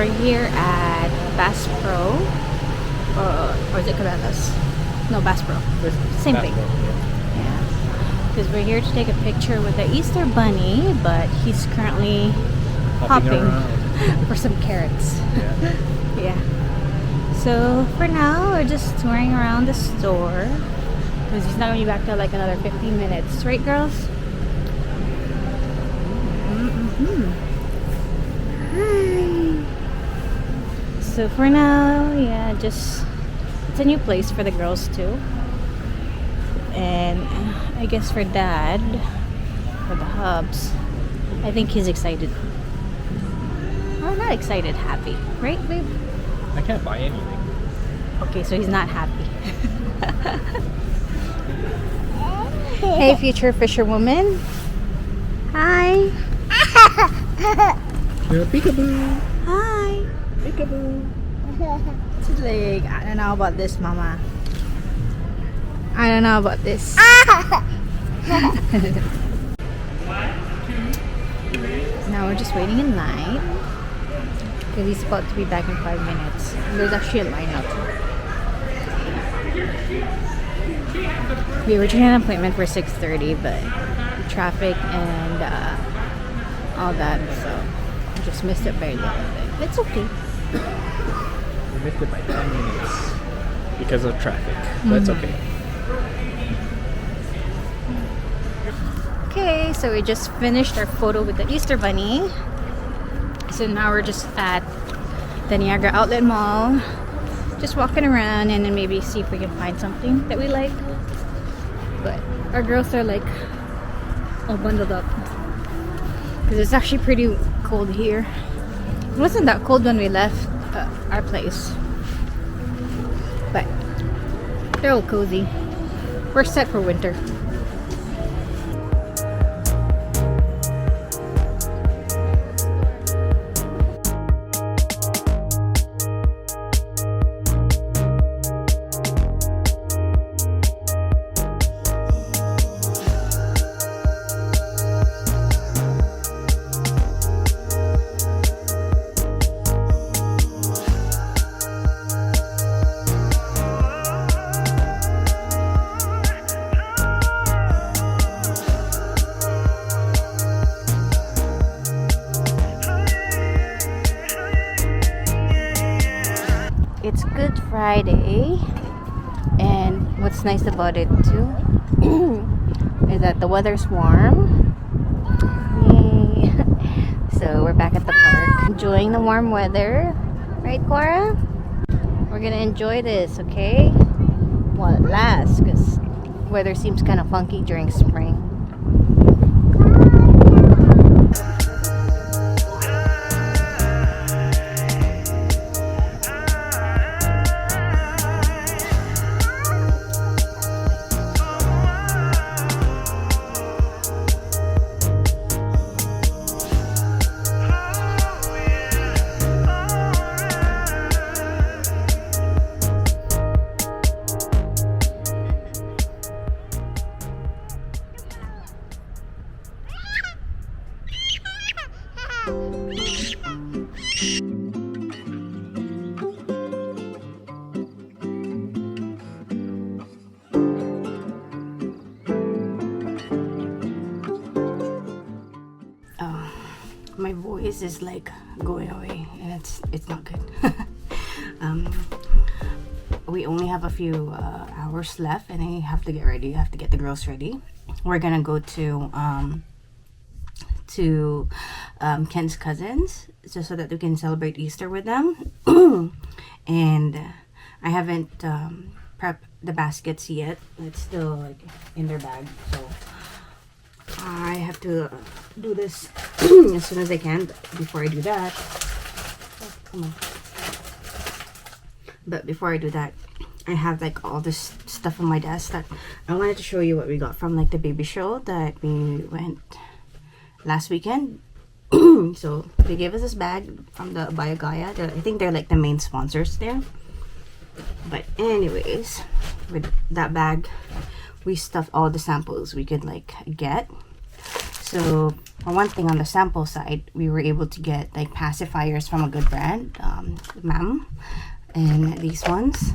we're here at Bass Pro, or is it Cabela's? No, Bass Pro. Same thing. Yeah. Because we're here to take a picture with the Easter Bunny, but he's currently hopping for some carrots. Yeah. Yeah. So for now, we're just touring around the store because he's not going to be back till like another 15 minutes, right, girls? Hi. So for now, yeah, just it's a new place for the girls too, and I guess for Dad, for the hubs, I think he's excited. Or not excited, happy, right, babe? I can't buy anything. Okay, so he's not happy. Hey, future fisherwoman. Hi. You're a peekaboo. Hi. Peekaboo. She's like, I don't know about this, Mama. I don't know about this. Now we're just waiting in line because he's about to be back in 5 minutes. There's actually a line out. We originally had an appointment for 6:30, but traffic and all that, so I just missed it by a little bit. It's okay. We missed it by 10 minutes because of traffic. But it's okay. Okay, so we just finished our photo with the Easter Bunny. So now we're just at the Niagara Outlet Mall, just walking around and then maybe see if we can find something that we like. But our girls are like all bundled up because it's actually pretty cold here. It wasn't that cold when we left our place, but they're all cozy. We're set for winter. It's Good Friday, and what's nice about it too is that the weather's warm. Yay. So we're back at the park enjoying the warm weather, right, Cora? We're gonna enjoy this, okay, while it lasts, because weather seems kind of funky during spring. My voice is like going away, and it's not good. We only have a few hours left, and I have to get ready. I have to get the girls ready. We're gonna go to Ken's cousins, just so that we can celebrate Easter with them. And I haven't prepped the baskets yet. It's still like in their bag, so I have to do this as soon as I can. Before I do that, come on. But before I do that, I have like all this stuff on my desk that I wanted to show you what we got from like the baby show that we went last weekend. So they gave us this bag from the BioGaia. I think they're like the main sponsors there. But anyways, with that bag, we stuffed all the samples we could like get. So for one thing, on the sample side, we were able to get like pacifiers from a good brand, Mam, and these ones,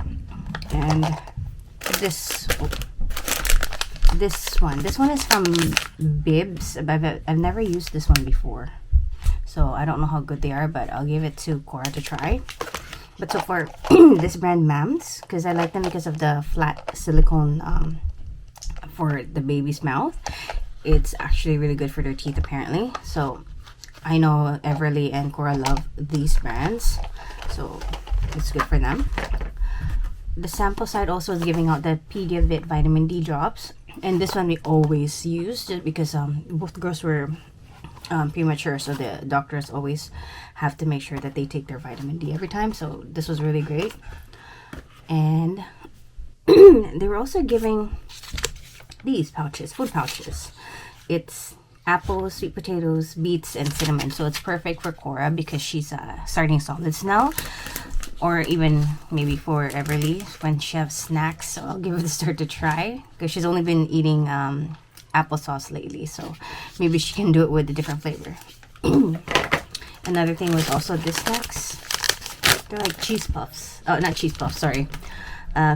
and this one is from Bibs. I've never used this one before, so I don't know how good they are, but I'll give it to Cora to try. But so far, this brand Mams, because I like them because of the flat silicone for the baby's mouth. It's actually really good for their teeth apparently. So I know Everly and Cora love these brands, so it's good for them. The sample side also is giving out the Pediavit vitamin D drops, and this one we always use just because both girls were premature, so the doctors always have to make sure that they take their vitamin D every time, so this was really great. And they were also giving these pouches, food pouches. It's apples, sweet potatoes, beets, and cinnamon, so it's perfect for Cora because she's starting solids now, or even maybe for Everly when she has snacks. So I'll give her the start to try because she's only been eating applesauce lately, so maybe she can do it with a different flavor. Another thing was also this snacks. They're like cheese puffs. Oh, not cheese puffs, sorry.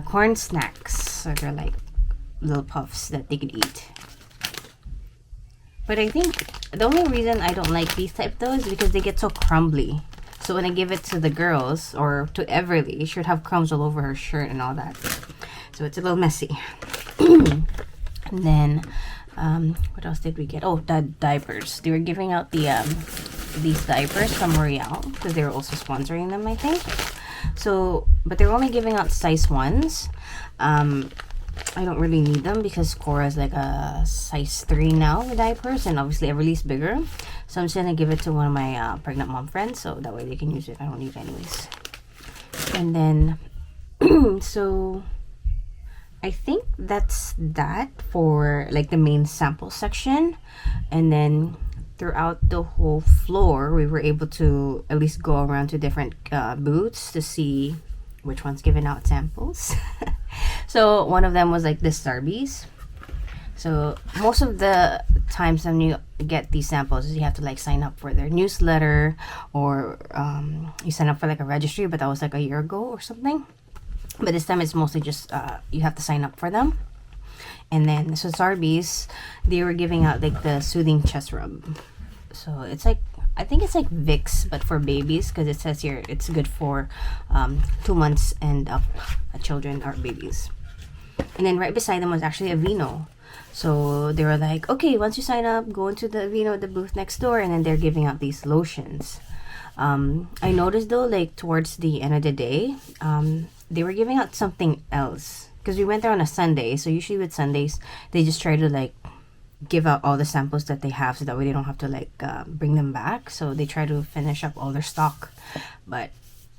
Corn snacks. So they're like little puffs that they could eat. But I think the only reason I don't like these type though is because they get so crumbly. So when I give it to the girls or to Everly, she would have crumbs all over her shirt and all that. So it's a little messy. And then what else did we get? Oh, the diapers. They were giving out the these diapers from L'Oreal because they were also sponsoring them, I think. So, but they're only giving out size 1s. I don't really need them because Cora is like a size 3 now with diapers, and obviously Everly's bigger. So I'm just gonna give it to one of my pregnant mom friends, so that way they can use it. I don't need it anyways. And then, so I think that's that for like the main sample section. And then throughout the whole floor, we were able to at least go around to different booths to see which one's giving out samples. So one of them was like this Starbies. So most of the times when you get these samples, you have to like sign up for their newsletter, or you sign up for like a registry, but that was like a year ago or something. But this time it's mostly just you have to sign up for them. And then so Starbies, they were giving out like the soothing chest rub. So it's like, I think it's like Vicks but for babies, because it says here it's good for 2 months and up children or babies. And then right beside them was actually a Vino. So they were like, okay, once you sign up, go into the Vino, the booth next door, and then they're giving out these lotions. I noticed though, like towards the end of the day, they were giving out something else, because we went there on a Sunday. So usually with Sundays, they just try to like give out all the samples that they have, so that way they don't have to like bring them back. So they try to finish up all their stock. But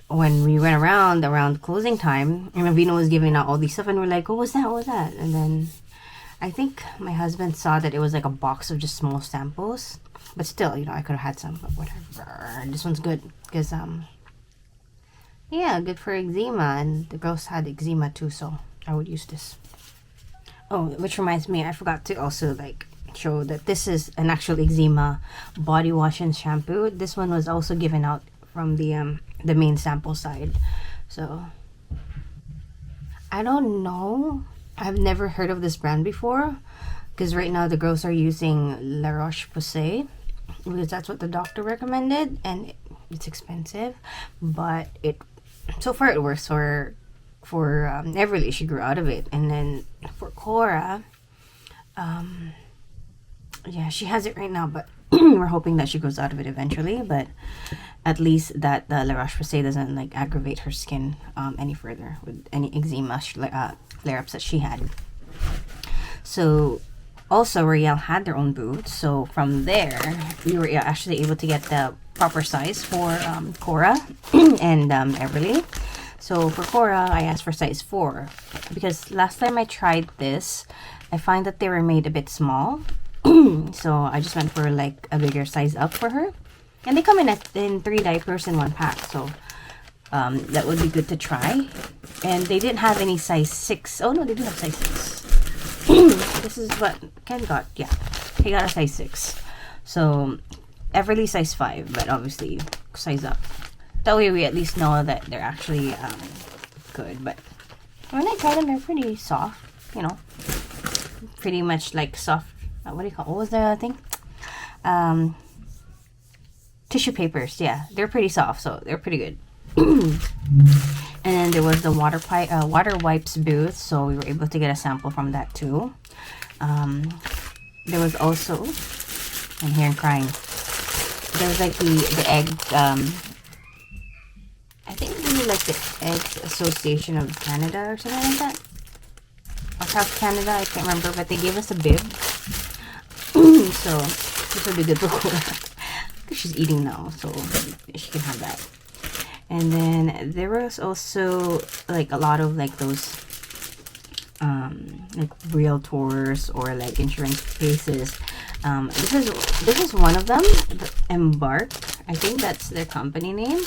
when we went around closing time, and Vino was giving out all these stuff, and we're like, what was that? What was that? And then I think my husband saw that it was like a box of just small samples. But still, you know, I could have had some, but whatever. This one's good because yeah, good for eczema, and the girls had eczema too, so I would use this. Oh, which reminds me, I forgot to also like show that this is an actual eczema body wash and shampoo. This one was also given out from the main sample side. So I don't know, I've never heard of this brand before, because right now the girls are using La Roche-Posay because that's what the doctor recommended, and it's expensive, but it so far it works for Everly. She grew out of it. And then for Cora, yeah, she has it right now, but we're hoping that she grows out of it eventually. But at least that the La Roche-Posay doesn't like aggravate her skin any further with any eczema flare-ups that she had. So also L'Oreal had their own booth, so from there we were actually able to get the proper size for Cora and Everly. So for Cora, I asked for size 4 because last time I tried this, I find that they were made a bit small. So I just went for like a bigger size up for her. And they come in 3 diapers in 1 pack, so that would be good to try. And they didn't have any size 6. Oh no, they do have size 6. This is what Ken got. Yeah, he got a size 6. So Everly size 5, but obviously size up. That way we at least know that they're actually good. But when I try them, they're pretty soft, you know, pretty much like soft. What do you call? What was the thing? Tissue papers. Yeah, they're pretty soft, so they're pretty good. And then there was the water wipes booth, so we were able to get a sample from that too. There was also, I'm here and crying. There was like the egg. I think maybe like the Egg Association of Canada or something like that. Or South Canada, I can't remember, but they gave us a bib. So this will be good for Cora. She's eating now, so she can have that. And then there was also like a lot of like those like realtors or like insurance places. This is one of them, the Embark. I think that's their company name.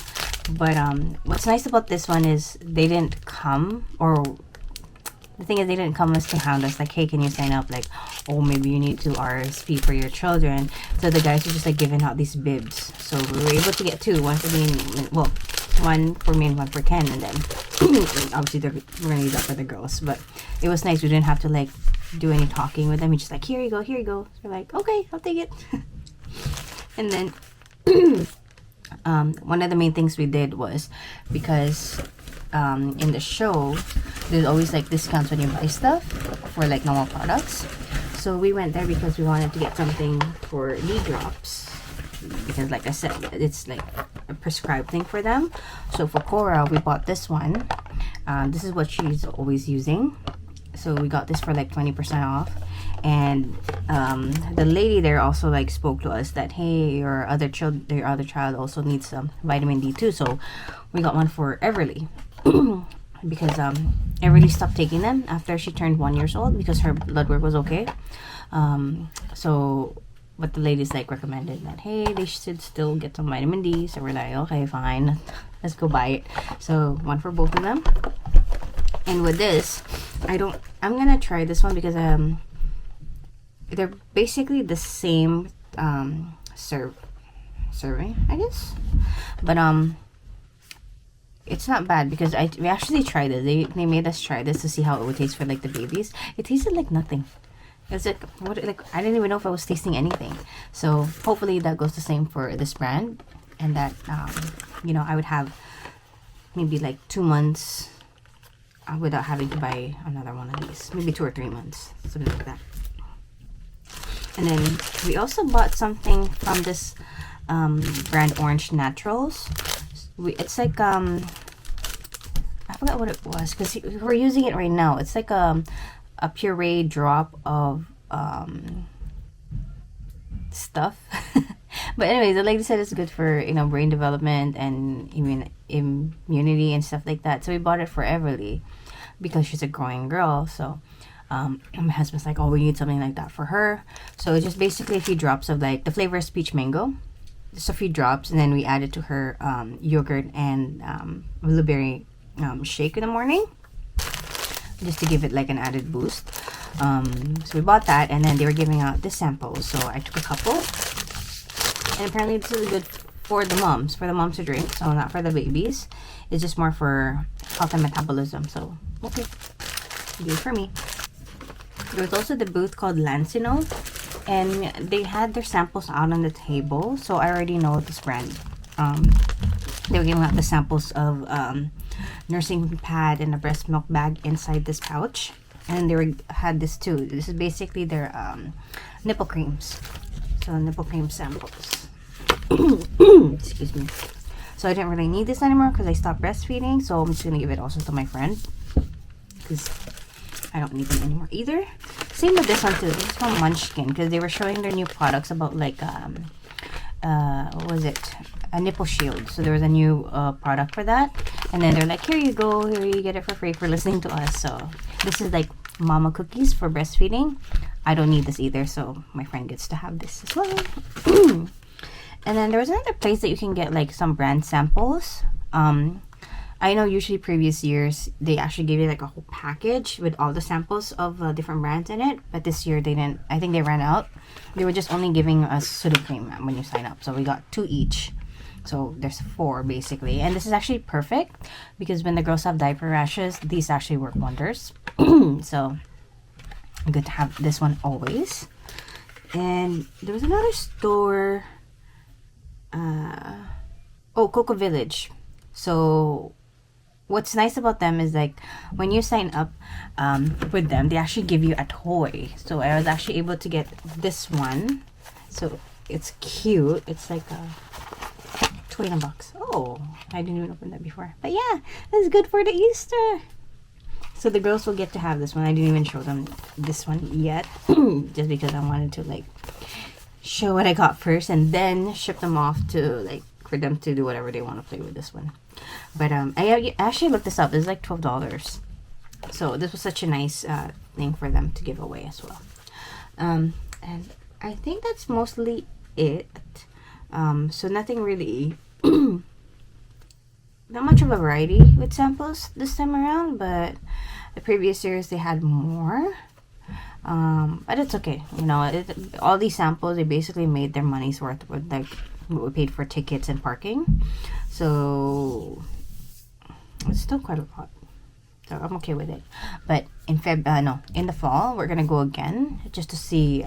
But what's nice about this one is they didn't come, or the thing is they didn't come as to hound us like, hey, can you sign up? Like, oh, maybe you need to RSP for your children. So the guys were just like giving out these bibs. So we were able to get 2, one for me and, well, one for me and one for Ken, and then obviously we're gonna use that for the girls. But it was nice. We didn't have to like do any talking with them. We just like, here you go, here you go. So we're like, okay, I'll take it. And then one of the main things we did was, because in the show there's always like discounts when you buy stuff for like normal products. So we went there because we wanted to get something for knee drops, because like I said, it's like a prescribed thing for them. So for Cora, we bought this one. This is what she's always using, so we got this for like 20% off. And the lady there also like spoke to us that, hey, your other child also needs some vitamin D too. So we got one for Everly because Everly stopped taking them after she turned 1 year old because her blood work was okay. So but the ladies like recommended that, hey, they should still get some vitamin D. So we're like, okay, fine, let's go buy it. So one for both of them. And with this, I'm gonna try this one because they're basically the same serving, I guess. But it's not bad because we actually tried it. They made us try this to see how it would taste for like the babies. It tasted like nothing. It's like I didn't even know if I was tasting anything. So hopefully that goes the same for this brand, and that you know, I would have maybe like 2 months without having to buy another one of these. Maybe 2 or 3 months, something like that. And then we also bought something from this brand, Orange Naturals. It's like I forgot what it was because we're using it right now. It's like a puree drop of stuff. But anyways, like I said, it's good for, you know, brain development and immunity and stuff like that. So we bought it for Everly because she's a growing girl. So my husband's like, oh, we need something like that for her. So it's just basically a few drops of, like, the flavor is peach mango, just a few drops, and then we add it to her yogurt and blueberry shake in the morning, just to give it like an added boost. So we bought that, and then they were giving out the samples, so I took a couple. And apparently this is good for the moms to drink, so not for the babies. It's just more for health and metabolism. So okay, good for me. There was also the booth called Lancino, and they had their samples out on the table, so I already know this brand. They were giving out the samples of nursing pad and a breast milk bag inside this pouch, and they had this too. This is basically their nipple creams. So nipple cream samples. Excuse me. So I didn't really need this anymore because I stopped breastfeeding, so I'm just gonna give it also to my friend because I don't need them anymore either. Same with this one too. This is from Munchkin because they were showing their new products about like what was it? A nipple shield. So there was a new product for that, and then they're like, here you go, here you get it for free for listening to us. So this is like mama cookies for breastfeeding. I don't need this either, so my friend gets to have this as well. And then there was another place that you can get like some brand samples. I know usually previous years they actually gave you like a whole package with all the samples of different brands in it, but this year they didn't. I think they ran out. They were just only giving us Sudocrem when you sign up, so we got 2 each. So there's 4 basically, and this is actually perfect because when the girls have diaper rashes, these actually work wonders. So good to have this one always. And there was another store. Oh, Coco Village. So what's nice about them is like when you sign up with them, they actually give you a toy. So I was actually able to get this one. So it's cute. It's like a toy in a box. Oh, I didn't even open that before. But yeah, that's good for the Easter. So the girls will get to have this one. I didn't even show them this one yet, just because I wanted to like show what I got first and then ship them off to like for them to do whatever they want to play with this one. But I actually looked this up. It's like $12. So this was such a nice thing for them to give away as well. And I think that's mostly it. So nothing really, not much of a variety with samples this time around, but the previous years they had more. But it's okay, you know. All these samples, they basically made their money's worth with like what we paid for tickets and parking. So it's still quite a lot. So I'm okay with it. But in in the fall we're gonna go again just to see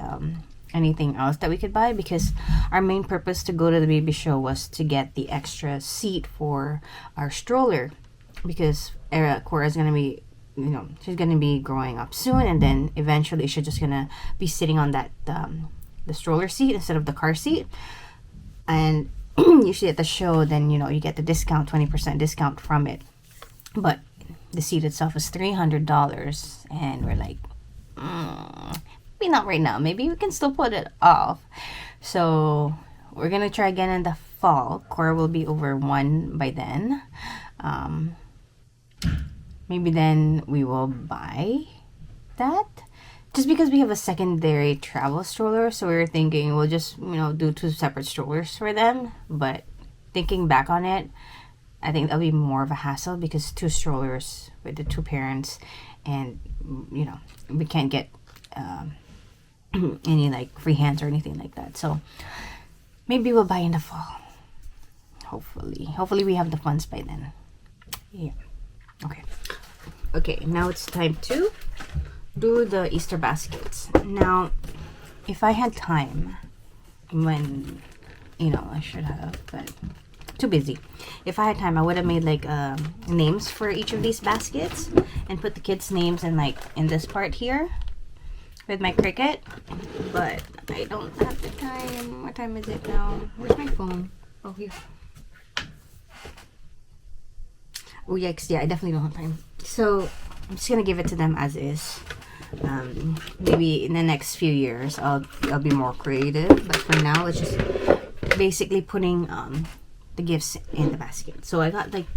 anything else that we could buy, because our main purpose to go to the baby show was to get the extra seat for our stroller, because Cora's gonna be, you know, she's gonna be growing up soon, and then eventually she's just gonna be sitting on that the stroller seat instead of the car seat. And usually at the show, then, you know, you get the discount, 20% discount from it, but the seat itself is $300, and we're like, maybe not right now, maybe we can still put it off. So we're gonna try again in the fall. Cora will be over 1 by then. Maybe then we will buy that, just because we have a secondary travel stroller. So we were thinking we'll just, you know, do 2 separate strollers for them. But thinking back on it, I think that'll be more of a hassle, because 2 strollers with the 2 parents, and, you know, we can't get any like free hands or anything like that. So maybe we'll buy in the fall. Hopefully we have the funds by then. Yeah. Okay, now it's time to do the Easter baskets. Now, if I had time, when, you know, I should have, but too busy. If I had time, I would have made like names for each of these baskets and put the kids' names in like in this part here with my Cricut. But I don't have the time. What time is it now? Where's my phone? Oh, here. Oh, yikes. Yeah, I definitely don't have time. So I'm just gonna give it to them as is. Maybe in the next few years I'll be more creative, but for now it's just basically putting the gifts in the basket. So I got like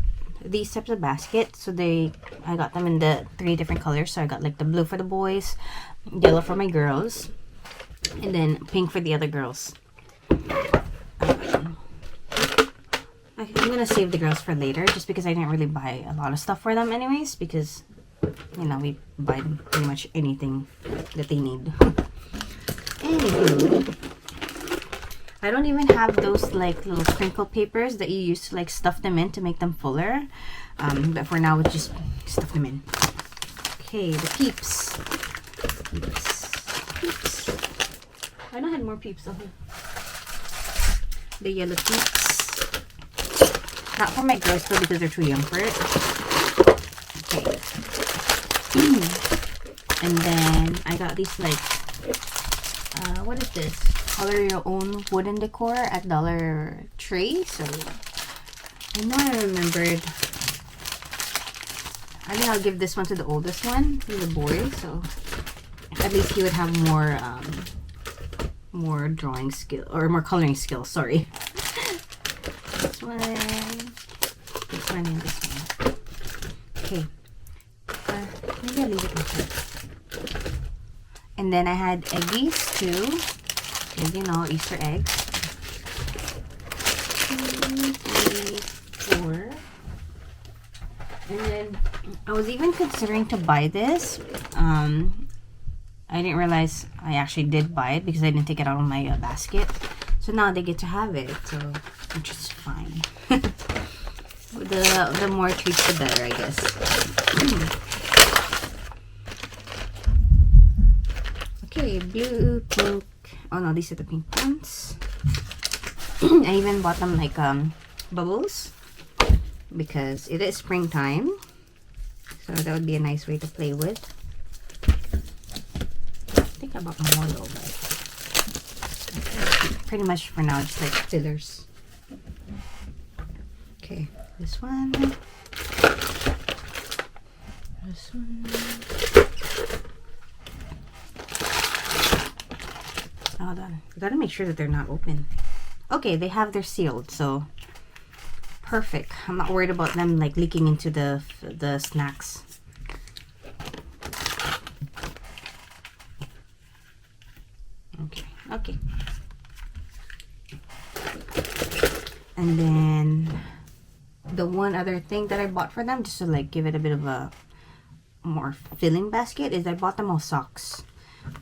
these types of baskets. So I got them in the 3 different colors. So I got like the blue for the boys, yellow for my girls, and then pink for the other girls. I'm gonna save the girls for later, just because I didn't really buy a lot of stuff for them anyways, because, you know, we buy them pretty much anything that they need. Anywho, I don't even have those like little crinkle papers that you use to like stuff them in to make them fuller, but for now we'll just stuff them in. Okay, the Peeps. Peeps. I know I had more Peeps. Okay. The yellow Peeps. Not for my girls though, because they're too young for it. Okay. And then I got these like, what is this? Color your own wooden decor at Dollar Tree. So I know I remembered. I think I'll give this one to the oldest one, to the boy. So at least he would have more drawing skill, or more coloring skills. Sorry. This one, and this one. Okay. Maybe I'll leave it like that. And then I had eggies too. As you know, Easter eggs. 2, 3, 4, I was even considering to buy this. I didn't realize I actually did buy it because I didn't take it out of my basket. So now they get to have it, so which is fine. the more treats, the better, I guess. Okay, blue, pink. Oh no, these are the pink ones. I even bought them like bubbles because it is springtime, so that would be a nice way to play with. I think I bought more though, but pretty much for now, just like fillers. Okay, this one. This one. Hold on. We gotta make sure that they're not open. Okay, they have their sealed, so perfect. I'm not worried about them like leaking into the snacks. Okay. And then the one other thing that I bought for them, just to like give it a bit of a more filling basket, is I bought them all socks.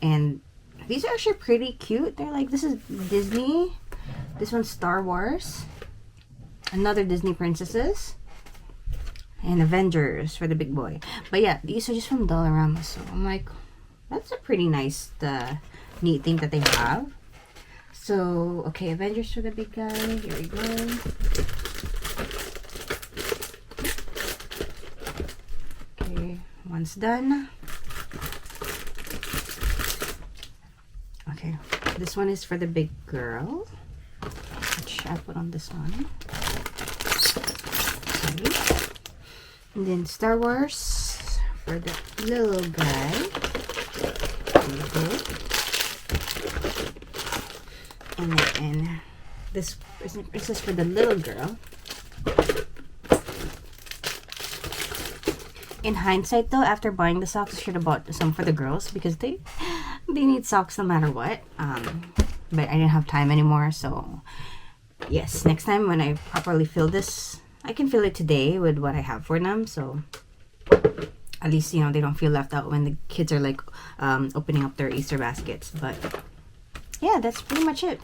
And these are actually pretty cute. They're like, this is Disney. This one's Star Wars. Another Disney princesses. And Avengers for the big boy. But yeah, these are just from Dollarama. So I'm like, that's a pretty nice, neat thing that they have. So, okay, Avengers for the big guy. Here we go. Okay, one's done. Okay, this one is for the big girl, which I put on this one. Okay. And then Star Wars for the little guy. Okay. And then this is for the little girl. In hindsight though, after buying the socks, I should have bought some for the girls because they need socks no matter what. But I didn't have time anymore, so yes, next time when I properly fill this, I can fill it today with what I have for them, so at least, you know, they don't feel left out when the kids are like opening up their Easter baskets. But yeah, that's pretty much it.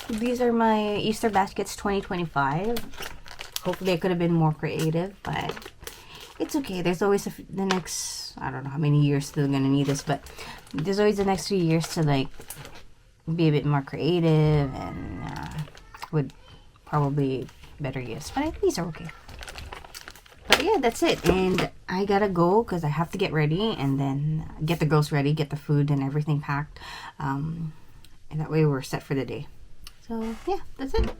These are my Easter baskets 2025. Hopefully I could have been more creative, but it's okay. There's always the next, I don't know how many years still gonna need this, but there's always the next 3 years to like be a bit more creative and with probably better gifts. But these are okay. But yeah, that's it. And I gotta go because I have to get ready and then get the girls ready, get the food and everything packed. And that way we're set for the day. So yeah, that's it.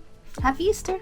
Happy Easter.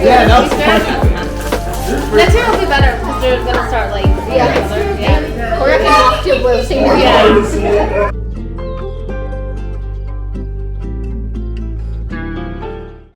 Yeah, that was fun. Next year will be better because they're gonna start like yeah. Or I can just do blue. Yeah.